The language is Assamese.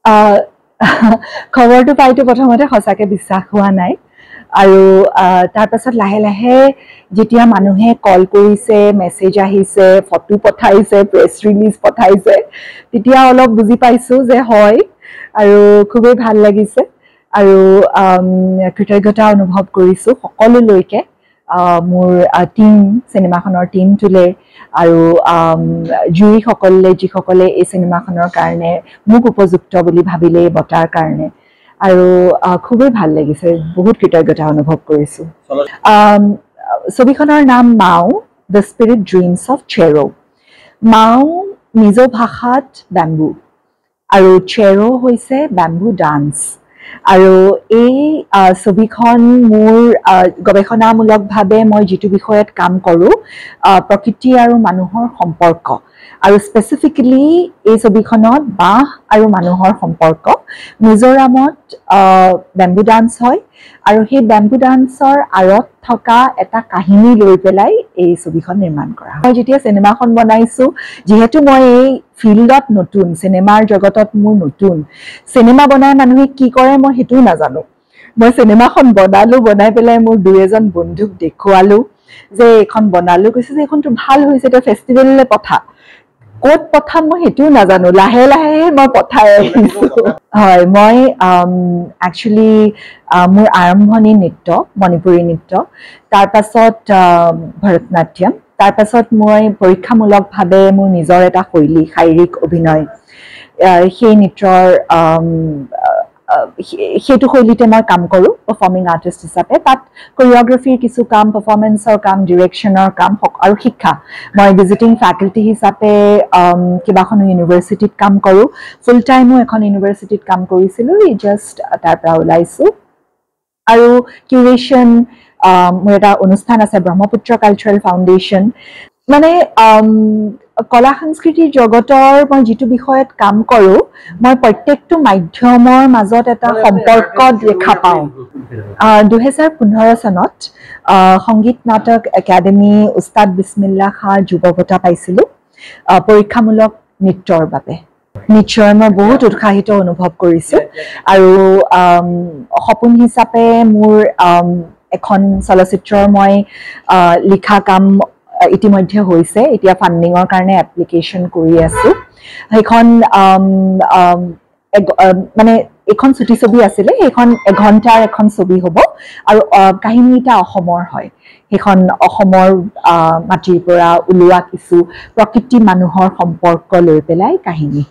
আহ, খবৰটো পাইতো প্ৰথমতে সঁচাকে বিশ্বাস হোৱা নাই আৰু তাৰ পাছত লাহে লাহে যেতিয়া মানুহে কল কৰিছে মেছেজ আহিছে ফটো পঠাইছে প্ৰেছ ৰিলিজ পঠাইছে তেতিয়া অলপ বুজি পাইছো যে হয় আৰু খুবেই ভাল লাগিছে আৰু কৃতজ্ঞতা অনুভৱ কৰিছো সকলোলৈকে মোৰ টিম চিনেমাখনৰ টিমটোলে আৰু জুৰীসকলে যিসকলে এই চিনেমাখনৰ কাৰণে মোক উপযুক্ত বুলি ভাবিলে এই বঁটাৰ কাৰণে আৰু খুবেই ভাল লাগিছে বহুত কৃতজ্ঞতা অনুভৱ কৰিছো ছবিখনৰ নাম মাও দ্য স্পিৰিট ড্ৰিমছ অফ চেৰো মাও মিজো ভাষাত বেম্বু আৰু চেৰো হৈছে বেম্বু ডান্স আৰু এই ছবিখন মোৰ গৱেষণামূলকভাৱে মই যিটো বিষয়ত কাম কৰোঁ প্ৰকৃতি আৰু মানুহৰ সম্পৰ্ক আৰু স্পেচিফিকেলি এই ছবিখনত বাঁহ আৰু মানুহৰ সম্পৰ্ক মিজোৰামত বেম্বু ডান্স হয় আৰু সেই বেম্বু ডান্সৰ আঁৰত থকা এটা কাহিনী লৈ পেলাই এই ছবিখন নিৰ্মাণ কৰা হয় মই যেতিয়া চিনেমাখন বনাইছোঁ যিহেতু মই এই ফিল্ডত নতুন চিনেমাৰ জগতত মোৰ নতুন চিনেমা বনাই মানুহে কি কৰে মই সেইটোও নাজানো মই চিনেমাখন বনালোঁ বনাই পেলাই মোৰ দুই এজন বন্ধুক দেখুৱালোঁ যে এইখন বনালোঁ কৈছে যে এইখনতো ভাল হৈছে তই ফেষ্টিভেললৈ পঠা ক'ত পঠাম মই সেইটোও নাজানো লাহে লাহে মই পঠাই আহিছোঁ হয় মই একচুৱেলি মোৰ আৰম্ভণি নৃত্য মণিপুৰী নৃত্য তাৰ পাছত ভৰতনাট্যম তাৰ পাছত মই পৰীক্ষামূলকভাৱে মোৰ নিজৰ এটা শৈলী শাৰীৰিক অভিনয় সেই নৃত্যৰ সেইটো শৈলীতে মই কাম কৰোঁ পাৰফৰ্মিং আৰ্টিষ্ট হিচাপে তাত কোৰিঅ'গ্ৰাফিৰ কিছু কাম পাৰফৰ্মেন্সৰ কাম ডিৰেকশ্যনৰ কাম আৰু শিক্ষা মই ভিজিটিং ফেকাল্টি হিচাপে কেইবাখনো ইউনিভাৰ্চিটিত কাম কৰোঁ ফুল টাইমো এখন ইউনিভাৰ্চিটিত কাম কৰিছিলোঁ জাষ্ট তাৰ পৰা ওলাইছোঁ আৰু কিউৰেশ্যন মোৰ এটা অনুষ্ঠান আছে ব্ৰহ্মপুত্ৰ কালচাৰেল ফাউণ্ডেশ্যন মানে কলা সংস্কৃতিৰ জগতৰ মই যিটো বিষয়ত কাম কৰোঁ মই প্ৰত্যেকটো মাধ্যমৰ মাজত এটা সম্পৰ্ক দেখা পাওঁ 2015 চনত সংগীত নাটক একাডেমী উস্তাদ বিছমিল্লা খাঁ যুৱ বঁটা পাইছিলোঁ পৰীক্ষামূলক নৃত্যৰ বাবে নিশ্চয় মই বহুত উৎসাহিত অনুভৱ কৰিছোঁ আৰু সপোন হিচাপে মোৰ এখন চলচ্চিত্ৰৰ মই লিখা কাম ইতিমধ্যে হৈছে এতিয়া ফাণ্ডিঙৰ কাৰণে এপ্লিকেশ্যন কৰি আছোঁ সেইখন মানে এখন ছুটি ছবি আছিলে সেইখন এঘণ্টাৰ এখন ছবি হ'ব আৰু কাহিনীটা অসমৰ হয় সেইখন অসমৰ মাটিৰ পৰা ওলোৱা কিছু প্ৰকৃতি মানুহৰ সম্পৰ্ক লৈ পেলাই কাহিনী